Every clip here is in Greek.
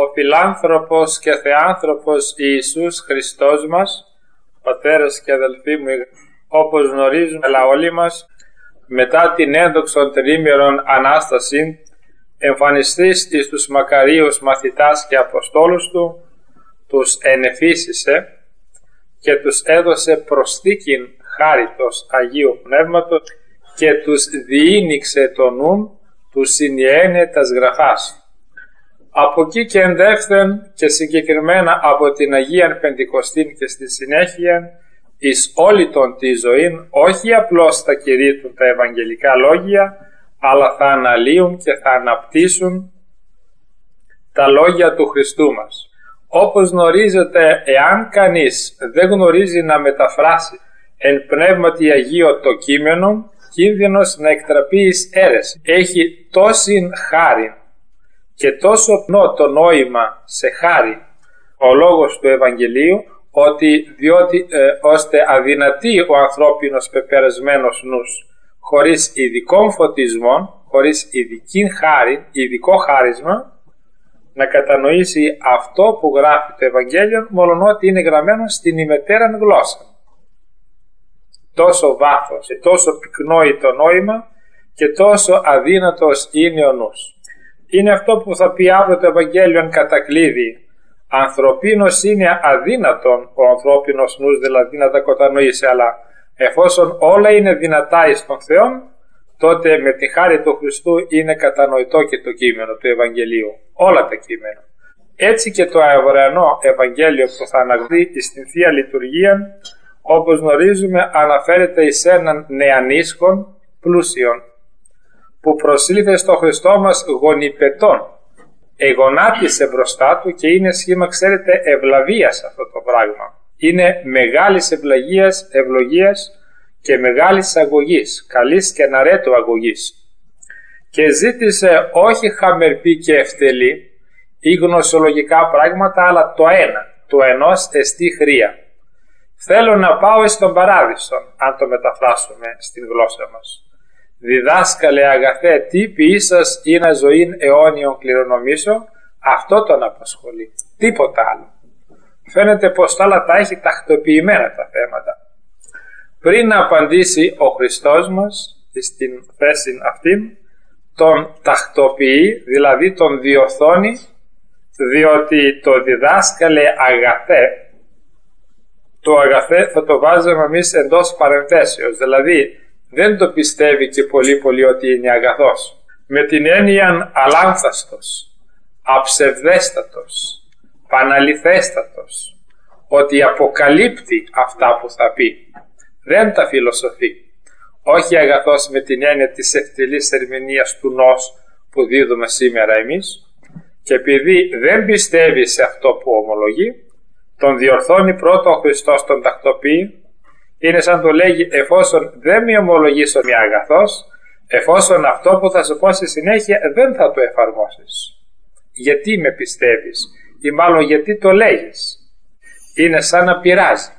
Ο φιλάνθρωπος και θεάνθρωπος Ιησούς Χριστός μας, πατέρας και αδελφοί μου, όπως γνωρίζουμε όλοι μας, μετά την ένδοξον τριήμερον Ανάσταση, εμφανιστείς εις τους μακαρίους μαθητάς και αποστόλους του, τους ενεφύσισε και τους έδωσε προσθήκην χάριτος Αγίου Πνεύματος και τους διήνυξε το νουν, τους συνιένε τας γραφάς. Από εκεί και εντεύθεν και συγκεκριμένα από την Αγίαν Πεντηκοστήν και στη συνέχεια εις όλη τον τη ζωήν, όχι απλώς θα κηρύττουν τα ευαγγελικά λόγια, αλλά θα αναλύουν και θα αναπτύσσουν τα λόγια του Χριστού μας. Όπως γνωρίζετε, εάν κανείς δεν γνωρίζει να μεταφράσει εν πνεύματι Αγίο το κείμενο, κίνδυνος να εκτραπεί εις αίρεση. Έχει τόση χάρη και τόσο πνό το νόημα σε χάρη ο λόγος του Ευαγγελίου, ώστε αδυνατεί ο ανθρώπινος πεπερασμένος νους χωρίς ειδικών φωτισμών, χωρίς ειδικό χάρισμα, να κατανοήσει αυτό που γράφει το Ευαγγέλιο, μολονότι είναι γραμμένο στην ημετέραν γλώσσα. Τόσο βάθος και τόσο πυκνόη το νόημα και τόσο αδύνατος είναι ο νους. Είναι αυτό που θα πει αύριο το Ευαγγέλιο εν κατακλείδη. Ανθρωπίνος είναι αδύνατον ο ανθρώπινος νους, δηλαδή να τα κατανοήσει, αλλά εφόσον όλα είναι δυνατά εις τον Θεό, τότε με τη χάρη του Χριστού είναι κατανοητό και το κείμενο του Ευαγγελίου, όλα τα κείμενα. Έτσι και το αυριανό Ευαγγέλιο που θα αναγνωριστεί στην Θεία Λειτουργία, όπως γνωρίζουμε, αναφέρεται εις έναν νεανίσκον πλούσιον, που προσήλθε στο Χριστό μας γονιπετών. Εγωνάτισε μπροστά του και είναι σχήμα, ξέρετε, ευλαβίας αυτό το πράγμα. Είναι μεγάλης ευλογίας και μεγάλης αγωγής, καλής και εναρέτου αγωγής. Και ζήτησε όχι χαμερπή και ευτελή ή γνωσιολογικά πράγματα, αλλά το ένα, του ενός εστί χρία. Θέλω να πάω στον παράδεισο, αν το μεταφράσουμε στην γλώσσα μας. Διδάσκαλε αγαθέ, τι ποιήσας είναι ζωήν αιώνιον κληρονομήσω, αυτό τον απασχολεί, τίποτα άλλο. Φαίνεται πως άλλα τα έχει τακτοποιημένα τα θέματα. Πριν να απαντήσει ο Χριστός μας στην θέση αυτήν, τον τακτοποιεί, δηλαδή τον διορθώνει, διότι το διδάσκαλε αγαθέ, το αγαθέ θα το βάζουμε εμείς εντός παρενθέσεως, δηλαδή δεν το πιστεύει και πολύ ότι είναι αγαθός. Με την έννοια αλάνθαστος, αψευδέστατος, παναληθέστατος, ότι αποκαλύπτει αυτά που θα πει. Δεν τα φιλοσοφεί. Όχι αγαθός με την έννοια της ευτελής ερμηνείας του νος που δίδουμε σήμερα εμείς, και επειδή δεν πιστεύει σε αυτό που ομολογεί, τον διορθώνει πρώτα ο Χριστός, τον τακτοποιεί. Είναι σαν το λέγει, εφόσον δεν με ομολογείς ότι είμαι αγαθός, εφόσον αυτό που θα σου πω στη συνέχεια δεν θα το εφαρμόσεις. Γιατί με πιστεύεις, ή μάλλον γιατί το λέγεις. Είναι σαν να πειράζει,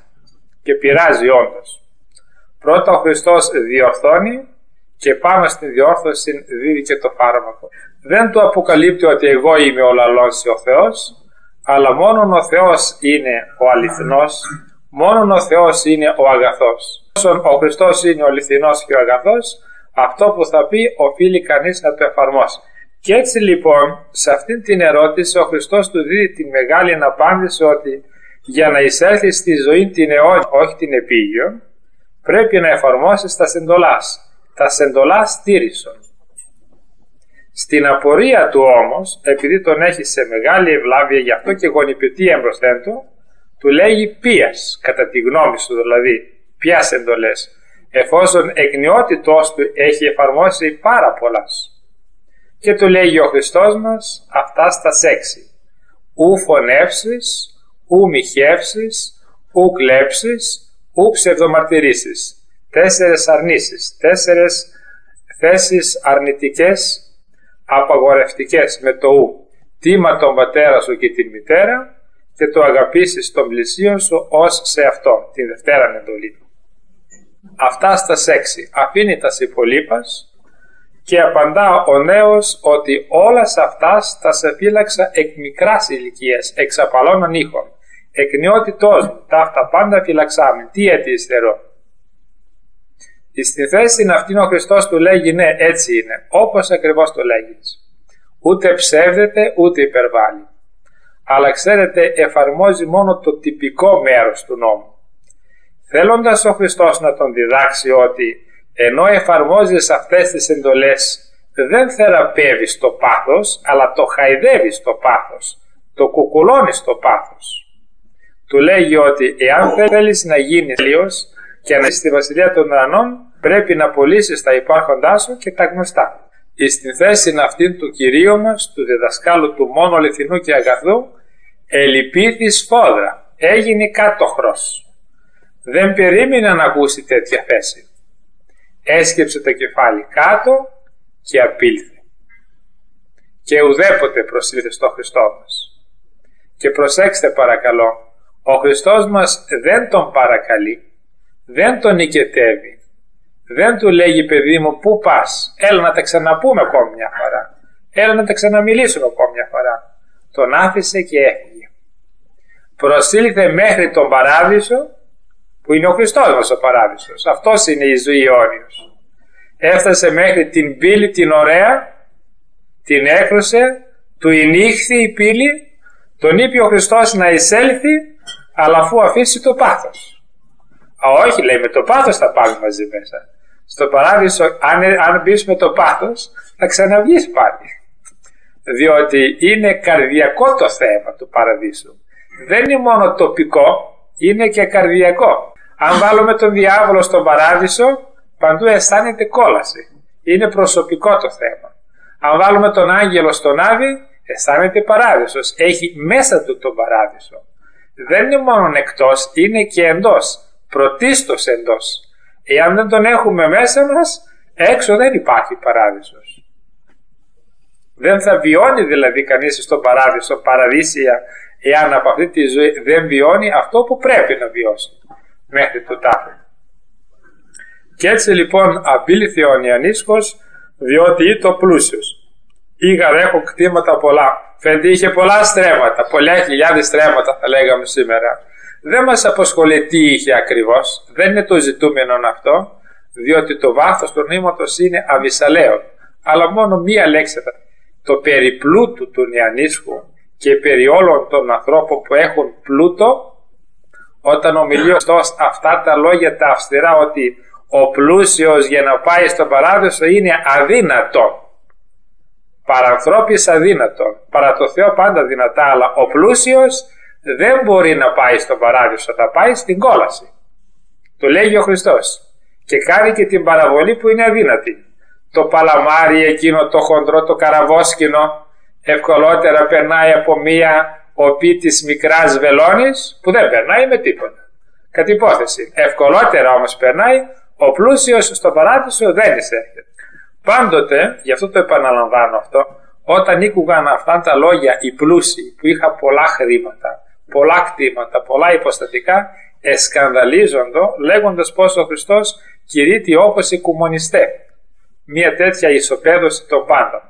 και πειράζει όντως. Πρώτα ο Χριστός διορθώνει και πάνω στην διόρθωση δίδει και το φάρμακο. Δεν του αποκαλύπτει ότι εγώ είμαι ο λαλός ο Θεός, αλλά μόνον ο Θεός είναι ο αληθινός, μόνον ο Θεός είναι ο αγαθός. Όσον ο Χριστός είναι ο αληθινός και ο αγαθός, αυτό που θα πει οφείλει κανείς να το εφαρμόσει. Και έτσι λοιπόν σε αυτήν την ερώτηση ο Χριστός του δίδει τη μεγάλη απάντηση ότι για να εισέλθει στη ζωή την αιώνια, όχι την επίγειο, πρέπει να εφαρμόσεις τα σεντολάς. Τα σεντολάς τήρησον. Στην απορία του όμως, επειδή τον έχει σε μεγάλη ευλάβεια, γι' αυτό και γονιπετεί εμπροσθέν του λέγει ποίας, κατά τη γνώμη σου δηλαδή, ποιας εντολές, εφόσον εκ νεότητός του έχει εφαρμόσει πάρα πολλάς. Και του λέγει ο Χριστός μας αυτά στα 6. Ου φωνεύσεις, ου μοιχεύσεις, ου κλέψεις, ου ψευδομαρτυρήσεις. 4 αρνήσεις, 4 θέσεις αρνητικές, απαγορευτικές με το ου. Τίμα τον πατέρα σου και την μητέρα και το αγαπήσεις τον πλησίον σου ως σε αυτό, την δευτέρα εντολή. Αυτά στα 6. Αφήνει τα υπολείπας Και απαντά ο νέος ότι όλα αυτά τα σε φύλαξα εκ μικράς ηλικίας, εξ απαλώνων ήχων. Εκ νεότητός μου, ταύτα πάντα φυλαξάμεν. Τι έτη υστερώ. Στη θέση αυτήν ο Χριστός του λέγει ναι, έτσι είναι, όπως ακριβώς το λέγεις. Ούτε ψεύδεται ούτε υπερβάλλει. Αλλά ξέρετε, εφαρμόζει μόνο το τυπικό μέρος του νόμου. Θέλοντας ο Χριστός να τον διδάξει ότι ενώ εφαρμόζεις αυτές τις εντολές, δεν θεραπεύεις το πάθος, αλλά το χαϊδεύεις το πάθος, το κουκουλώνεις το πάθος. Του λέγει ότι εάν θέλεις να γίνεις τέλειος και να είσαι στη Βασιλεία των Ουρανών, πρέπει να πωλήσεις τα υπάρχοντά σου και τα γνωστά. Στην θέση αυτήν του Κυρίου μας, του διδασκάλου του μόνο αληθινού και αγαθού, ελυπήθη σφόδρα, έγινε κάτωχρος. Δεν περίμενε να ακούσει τέτοια θέση. Έσκεψε το κεφάλι κάτω και απήλθε. Και ουδέποτε προσήλθε στο Χριστό μας. Και προσέξτε παρακαλώ, ο Χριστός μας δεν τον παρακαλεί, δεν τον νικετεύει, δεν του λέγει παιδί μου πού πας, έλα να τα ξαναπούμε ακόμη μια φορά, έλα να τα ξαναμιλήσουμε ακόμη μια φορά. Τον άφησε και έφυγε. Προσήλθε μέχρι τον παράδεισο, που είναι ο Χριστός μας ο παράδεισος, αυτός είναι η ζωή αιώνιος. Έφτασε μέχρι την πύλη την ωραία, την έκρουσε, του ενήχθη η πύλη, τον είπε ο Χριστός να εισέλθει, αλλά αφού αφήσει το πάθος. Όχι, λέει, με το πάθος θα πάμε μαζί μέσα. Στο παράδεισο, αν μπεις με το πάθος, θα ξαναβγείς πάλι. Διότι είναι καρδιακό το θέμα του παραδείσου. Δεν είναι μόνο τοπικό, είναι και καρδιακό. Αν βάλουμε τον διάβολο στον παράδεισο, παντού αισθάνεται κόλαση. Είναι προσωπικό το θέμα. Αν βάλουμε τον άγγελο στον Άδη, αισθάνεται παράδεισος. Έχει μέσα του τον παράδεισο. Δεν είναι μόνο εκτός, είναι και εντός. Πρωτίστως εντός. Εάν δεν τον έχουμε μέσα μας, έξω δεν υπάρχει παράδεισος. Δεν θα βιώνει δηλαδή κανείς στον παράδεισο, παραδείσια, εάν από αυτή τη ζωή δεν βιώνει αυτό που πρέπει να βιώσει μέχρι το τάφο. Και έτσι λοιπόν απείληθη ο νεανίσκος, διότι ήταν πλούσιος. Ήγαρ έχω κτήματα πολλά. Φαίνεται είχε πολλά στρέμματα, πολλά χιλιάδες στρέμματα θα λέγαμε σήμερα. Δεν μας απασχολεί τι είχε ακριβώς, δεν είναι το ζητούμενο αυτό, διότι το βάθος του νοήματος είναι αβυσαλαίο. Αλλά μόνο μία λέξη, το περί πλούτου του νεανίσκου και περί όλων των ανθρώπων που έχουν πλούτο, όταν ομιλεί αυτά τα λόγια τα αυστηρά ότι ο πλούσιος για να πάει στον παράδεισο είναι αδύνατο. Παρανθρώπης αδύνατο. Παρά το Θεό πάντα δυνατά, αλλά ο πλούσιος δεν μπορεί να πάει στον παράδεισο, θα πάει στην κόλαση. Το λέγει ο Χριστός. Και κάνει και την παραβολή που είναι αδύνατη. Το παλαμάρι εκείνο, το χοντρό, το καραβόσκινο, ευκολότερα περνάει από μία οπή της μικράς βελόνης που δεν περνάει με τίποτα. Κατ' υπόθεση. Ευκολότερα όμως περνάει, ο πλούσιος στον παράδεισο δεν εισέρχεται. Πάντοτε, γι' αυτό το επαναλαμβάνω αυτό, όταν ήκουγαν αυτά τα λόγια οι πλούσιοι που είχαν πολλά χρήματα, πολλά κτήματα, πολλά υποστατικά, εσκανδαλίζοντο λέγοντας πως ο Χριστός κηρύττει όπως οι κομμουνιστές. Μια τέτοια ισοπαίδωση των πάντων.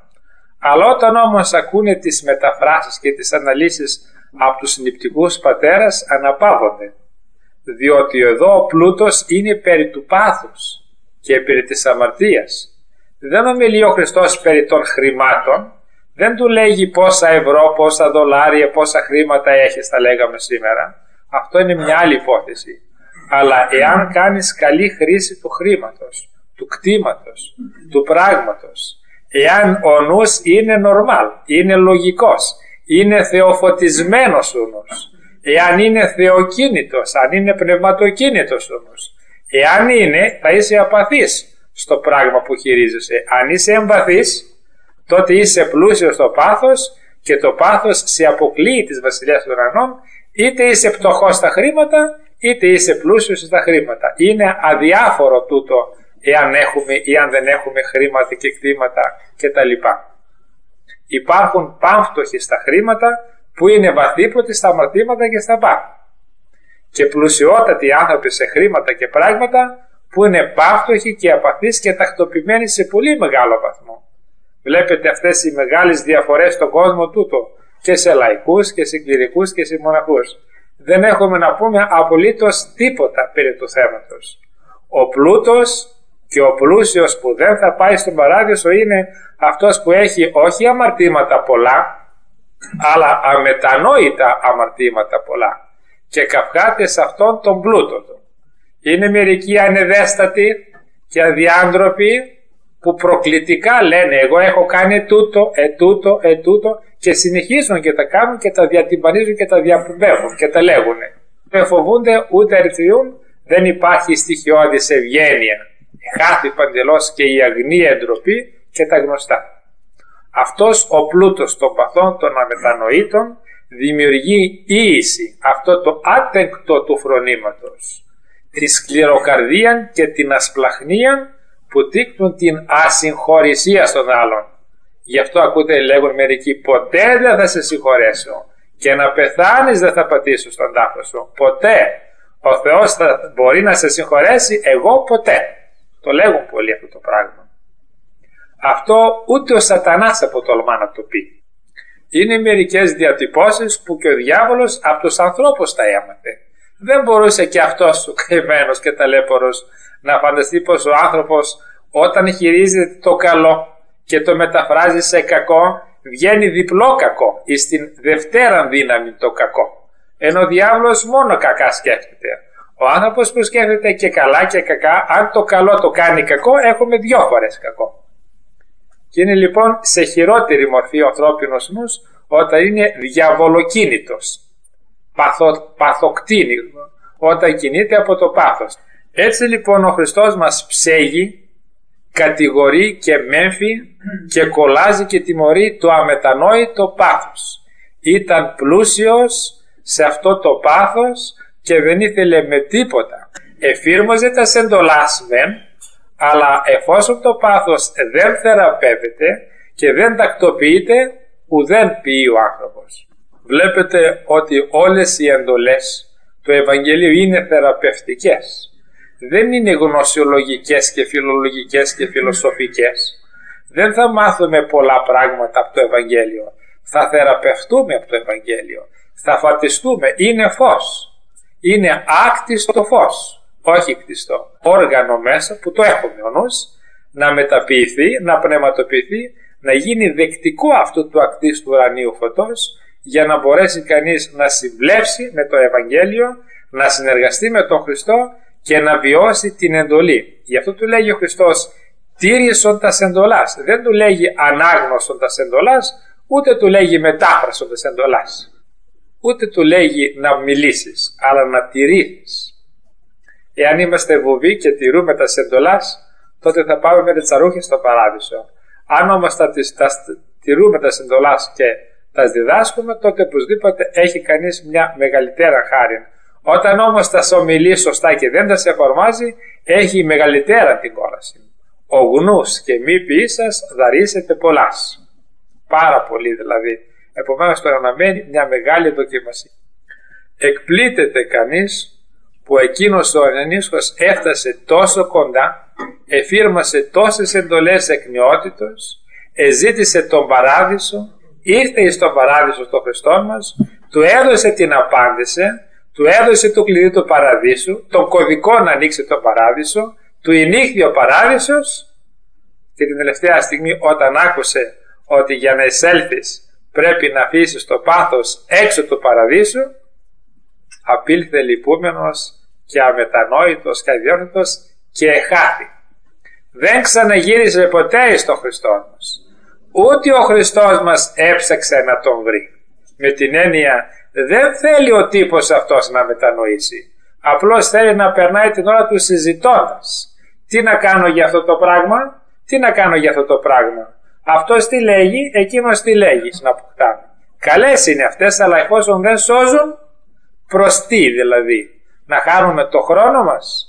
Αλλά όταν όμως ακούνε τις μεταφράσεις και τις αναλύσεις από τους νηπτικούς πατέρας, αναπαύονται. Διότι εδώ ο πλούτος είναι περί του πάθους και περί της αμαρτίας. Δεν ομιλεί ο Χριστός περί των χρημάτων, δεν του λέγει πόσα ευρώ, πόσα δολάρια, πόσα χρήματα έχεις, θα λέγαμε σήμερα. Αυτό είναι μια άλλη υπόθεση. Αλλά εάν κάνεις καλή χρήση του χρήματος, του κτήματος, του πράγματος, εάν ο νους είναι νορμάλ, είναι λογικός, είναι θεοφωτισμένος ο νους, εάν είναι θεοκίνητος, αν είναι πνευματοκίνητος ο νους, εάν είναι, θα είσαι απαθής στο πράγμα που χειρίζεσαι. Αν είσαι εμπαθής, τότε είσαι πλούσιος στο πάθος και το πάθος σε αποκλείει της Βασιλείας των Ουρανών, είτε είσαι πτωχός στα χρήματα, είτε είσαι πλούσιος στα χρήματα. Είναι αδιάφορο τούτο εάν έχουμε ή αν δεν έχουμε χρήματα και κτήματα κτλ. Υπάρχουν πάμφτωχοι στα χρήματα που είναι βαθύπωτοι στα αμαρτήματα και στα πάθη. Και πλουσιότατοι άνθρωποι σε χρήματα και πράγματα που είναι πάυτοχοι και απαθείς και τακτοποιημένοι σε πολύ μεγάλο βαθμό. Βλέπετε αυτές οι μεγάλες διαφορές στον κόσμο τούτο, και σε λαϊκούς και σε κληρικούς και σε μοναχούς. Δεν έχουμε να πούμε απολύτως τίποτα περί του θέματος. Ο πλούτος και ο πλούσιος που δεν θα πάει στον παράδεισο είναι αυτός που έχει όχι αμαρτήματα πολλά, αλλά αμετανόητα αμαρτήματα πολλά, και καυχάται σε αυτόν τον πλούτο του. Είναι μερικοί ανεδέστατοι και αδιάντροποι που προκλητικά λένε εγώ έχω κάνει τούτο, ετούτο και συνεχίζουν και τα κάνουν και τα διατυμπανίζουν και τα διαπουμπεύουν και τα λέγουνε. Δεν φοβούνται ούτε ερθιούν, δεν υπάρχει στοιχειώδης ευγένεια. Χάθη παντελώς και η αγνία ντροπή και τα γνωστά. Αυτός ο πλούτος των παθών των αμετανοήτων δημιουργεί ίηση, αυτό το άτεγκτο του φρονήματος, τη σκληροκαρδία και την ασπλαχνία που τύκτουν την ασυγχωρησία στον άλλον. Γι' αυτό ακούτε λέγουν μερικοί, ποτέ δεν θα σε συγχωρέσω και να πεθάνεις δεν θα πατήσω στον τάφο σου. Ποτέ. Ο Θεός θα μπορεί να σε συγχωρέσει, εγώ ποτέ. Το λέγουν πολύ αυτό το πράγμα. Αυτό ούτε ο Σατανάς αποτολμά να το πει. Είναι μερικές διατυπώσεις που και ο διάβολος από τους ανθρώπους τα έμαθε. Δεν μπορούσε και αυτός ο καημένος και ταλέπορος να φανταστεί πως ο άνθρωπος όταν χειρίζεται το καλό και το μεταφράζει σε κακό, βγαίνει διπλό κακό ή στην δευτέραν δύναμη το κακό. Ενώ ο διάβολος μόνο κακά σκέφτεται. Ο άνθρωπος που σκέφτεται και καλά και κακά, αν το καλό το κάνει κακό, έχουμε 2 φορές κακό. Και είναι λοιπόν σε χειρότερη μορφή ο ανθρώπινος νους όταν είναι διαβολοκίνητος, παθοκτίνη, όταν κινείται από το πάθος. Έτσι λοιπόν ο Χριστός μας ψέγει, κατηγορεί και μέμφει και κολλάζει και τιμωρεί το αμετανόητο πάθος. Ήταν πλούσιος σε αυτό το πάθος και δεν ήθελε με τίποτα. Εφήρμοζε τα σεντολάς μεν, αλλά εφόσον το πάθος δεν θεραπεύεται και δεν τακτοποιείται, ουδέν ποιεί ο άνθρωπος. Βλέπετε ότι όλες οι εντολές του Ευαγγελίου είναι θεραπευτικές. Δεν είναι γνωσιολογικές και φιλολογικές και φιλοσοφικές. Δεν θα μάθουμε πολλά πράγματα από το Ευαγγέλιο. Θα θεραπευτούμε από το Ευαγγέλιο. Θα φωτιστούμε. Είναι φως. Είναι άκτιστο φως. Όχι κτιστό. Όργανο μέσα που το έχουμε ο νους να μεταποιηθεί, να πνευματοποιηθεί, να γίνει δεκτικό αυτού του ακτίστου ουρανίου φωτός, για να μπορέσει κανείς να συμπλέψει με το Ευαγγέλιο, να συνεργαστεί με τον Χριστό και να βιώσει την εντολή. Γι' αυτό του λέγει ο Χριστός τήρησον τας εντολάς. Δεν του λέγει ανάγνωσον τας εντολάς, ούτε του λέγει μετάφρασον τας εντολάς. Ούτε του λέγει να μιλήσεις, αλλά να τηρήσεις. Εάν είμαστε βουβοί και τηρούμε τας εντολάς, τότε θα πάμε με τσαρούχες στο παράδεισο. Αν όμως τηρούμε τας εντολάς και τα διδάσκουμε, τότε οπωσδήποτε έχει κανείς μια μεγαλύτερα χάρη. Όταν όμως τα ομιλεί σωστά και δεν τα σε εφαρμόζει, έχει μεγαλύτερα την κόλαση. Ο γνούς και μη ποιήσας δαρήσετε πολλάς. Πάρα πολύ δηλαδή. Επομένως τώρα αναμένει μια μεγάλη δοκιμασία. Εκπλήττεται κανείς που εκείνος ο ανήσυχος έφτασε τόσο κοντά, εφήρμασε τόσες εντολές εκνιότητος, εζήτησε τον παράδεισο, ήρθε στον παράδεισο στον Χριστό μας, του έδωσε την απάντηση, του έδωσε το κλειδί του παραδείσου, τον κωδικό να ανοίξει το παράδεισο, του ενήχθη ο παράδεισος και την τελευταία στιγμή όταν άκουσε ότι για να εισέλθεις πρέπει να αφήσεις το πάθος έξω του παραδείσου, απήλθε λυπούμενος και αμετανόητος και αδιόρθωτος και εχάθη. Δεν ξαναγύρισε ποτέ στον Χριστό μας. Ούτε ο Χριστός μας έψαξε να τον βρει. Με την έννοια δεν θέλει ο τύπος αυτός να μετανοήσει. Απλώς θέλει να περνάει την ώρα του συζητώντας. Τι να κάνω για αυτό το πράγμα, τι να κάνω για αυτό το πράγμα. Αυτός τι λέγει, εκείνος τι λέγει, να αποκτάμε. Καλές είναι αυτές, αλλά εφόσον δεν σώζουν, προς τι δηλαδή, να χάνουμε το χρόνο μας.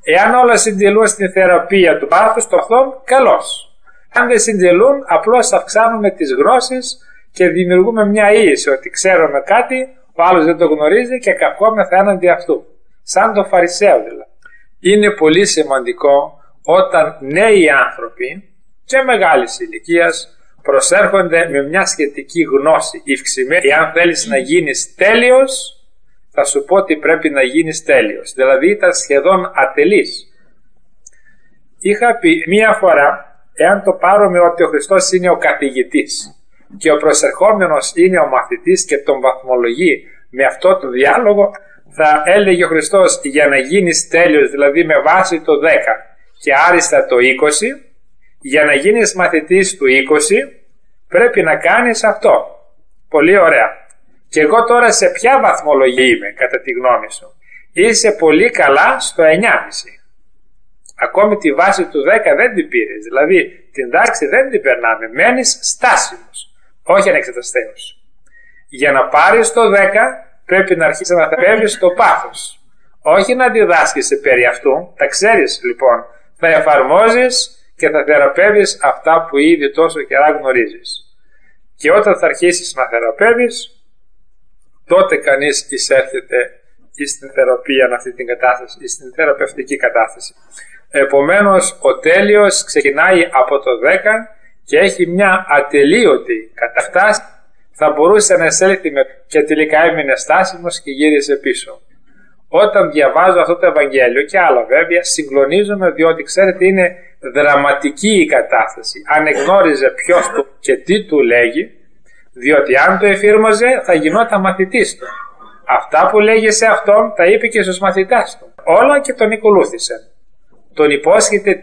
Εάν όλα συντελούν στην θεραπεία του πάθους, το αυτό καλώς. Αν δεν συντελούν, απλώς αυξάνουμε τις γνώσεις και δημιουργούμε μια ίηση ότι ξέρουμε κάτι, ο άλλος δεν το γνωρίζει και κακόμεθα έναντι αυτού. Σαν το Φαρισαίο δηλαδή. Είναι πολύ σημαντικό όταν νέοι άνθρωποι και μεγάλης ηλικίας προσέρχονται με μια σχετική γνώση ευξημένη. Εάν θέλεις να γίνεις τέλειος, θα σου πω ότι πρέπει να γίνεις τέλειος. Δηλαδή ήταν σχεδόν ατελής. Είχα πει μία φορά, εάν το πάρουμε ότι ο Χριστός είναι ο καθηγητής και ο προσερχόμενος είναι ο μαθητής και τον βαθμολογεί με αυτό το διάλογο, θα έλεγε ο Χριστός, για να γίνεις τέλειος, δηλαδή με βάση το 10 και άριστα το 20, για να γίνεις μαθητής του 20 πρέπει να κάνεις αυτό. Πολύ ωραία. Και εγώ τώρα σε ποια βαθμολογία είμαι κατά τη γνώμη σου? Είσαι πολύ καλά στο 9,5. Ακόμη τη βάση του 10 δεν την πήρες, δηλαδή την τάξη δεν την περνάμε, μένεις στάσιμος, όχι ανεξεταστέος. Για να πάρεις το 10 πρέπει να αρχίσεις να θεραπεύεις το πάθος, όχι να διδάσκεσαι περί αυτού. Τα ξέρεις λοιπόν, θα εφαρμόζεις και θα θεραπεύεις αυτά που ήδη τόσο καιρά γνωρίζεις. Και όταν θα αρχίσεις να θεραπεύεις, τότε κανείς εισέρχεται στην θεραπεία, αυτή την κατάσταση, στην θεραπευτική κατάσταση. Επομένως, ο τέλειος ξεκινάει από το 10 και έχει μια ατελείωτη κατάσταση. Θα μπορούσε να εισέλθει και τελικά έμεινε στάσιμος και γύρισε πίσω. Όταν διαβάζω αυτό το Ευαγγέλιο και άλλα βέβαια, συγκλονίζομαι, διότι ξέρετε είναι δραματική η κατάσταση. Αν εγνώριζε ποιος του και τι του λέγει, διότι αν το εφήρμοζε θα γινόταν μαθητής του. Αυτά που λέγει σε αυτόν τα είπε και στους μαθητάς του. Όλα και τον ακολούθησαν. Τον υπόσχεται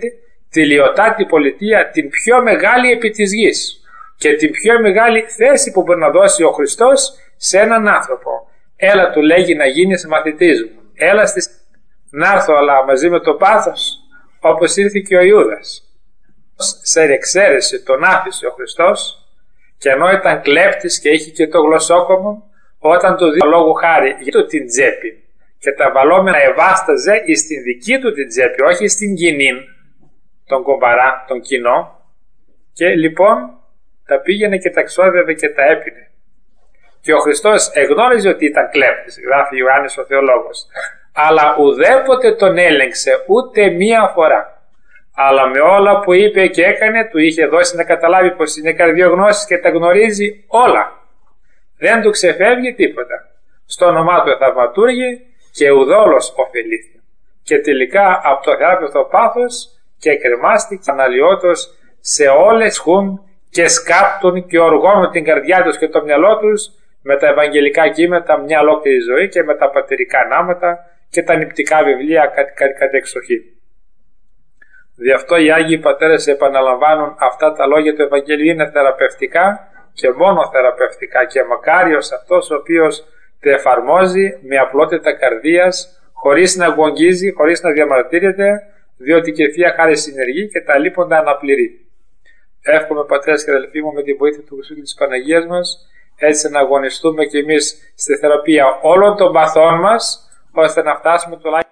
τη λιωτάτη πολιτεία, την πιο μεγάλη επί της γης και την πιο μεγάλη θέση που μπορεί να δώσει ο Χριστός σε έναν άνθρωπο. Έλα, του λέγει, να γίνεις μαθητής μου. Έλα να έρθω, αλλά μαζί με το πάθος, όπως ήρθε και ο Ιούδας. Σε εξαίρεση τον άφησε ο Χριστός, και ενώ ήταν κλέπτης και είχε και το γλωσσόκομο, όταν του δίνει λόγου χάρη για του την τσέπη και τα βαλόμενα ευάσταζε εις την δική του την τσέπη, όχι στην κοινή, τον κομπαρά, τον κοινό, και λοιπόν τα πήγαινε και τα ξόδευε και τα έπινε. Και ο Χριστός εγνώριζε ότι ήταν κλέπτης, γράφει Ιωάννης ο Θεολόγος, αλλά ουδέποτε τον έλεγξε ούτε μία φορά. Αλλά με όλα που είπε και έκανε, του είχε δώσει να καταλάβει πως είναι καρδιογνώσης και τα γνωρίζει όλα. Δεν του ξεφεύγει τίποτα. Στο όνομά του θαυματούργη και ουδόλως ωφελήθη. Και τελικά από το θεράπευτο πάθος και κρεμάστηκε αναλυότος σε όλες χουν και σκάπτουν και οργώνουν την καρδιά τους και το μυαλό τους με τα ευαγγελικά κείμενα μια ολόκληρη ζωή και με τα πατερικά νάματα και τα νηπτικά βιβλία κατ' εξοχή. Δι' αυτό οι Άγιοι Πατέρες επαναλαμβάνουν αυτά τα λόγια του Ευαγγελίου είναι θεραπευτικά και μόνο θεραπευτικά, και μακάριος αυτός ο οποίος τα εφαρμόζει με απλότητα καρδίας, χωρίς να γογγίζει, χωρίς να διαμαρτύρεται, διότι και Θεία Χάρη συνεργεί και τα λείποντα αναπληρεί. Εύχομαι, πατέρες και αδελφοί μου, με τη βοήθεια του Χριστού και της Παναγίας μας, έτσι να αγωνιστούμε κι εμείς στη θεραπεία όλων των παθών μας, ώστε να φτάσουμε τουλάχιστον